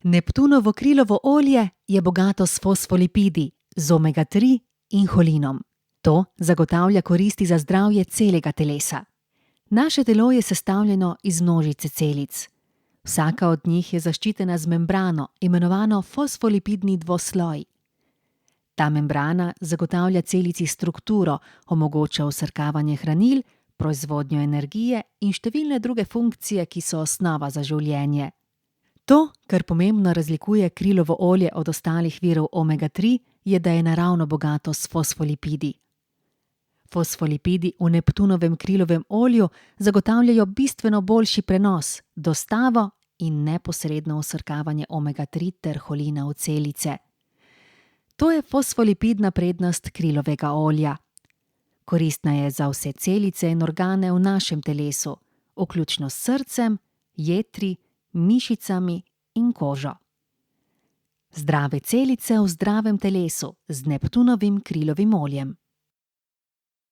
Neptunovo krilovo olje je bogato s fosfolipidi, z omega-3 in holinom. To zagotavlja koristi za zdravje celega telesa. Naše telo je sestavljeno iz množice celic. Vsaka od njih je zaščitena z membrano, imenovano fosfolipidni dvosloj. Ta membrana zagotavlja celici strukturo, omogoča vsrkavanje hranil, proizvodnjo energije in številne druge funkcije, ki so osnova za življenje. To, kar pomembno razlikuje krilovo olje od ostalih virov omega-3, je, da je naravno bogato s fosfolipidi. Fosfolipidi v Neptunovem krilovem olju zagotavljajo bistveno boljši prenos, dostavo in neposredno vsrkavanje omega-3 ter holina v celice. To je fosfolipidna prednost krilovega olja. Koristna je za vse celice in organe v našem telesu, vključno s srcem, jetri, mišicami in kožo. Zdrave celice v zdravem telesu z Neptunovim krilovim oljem.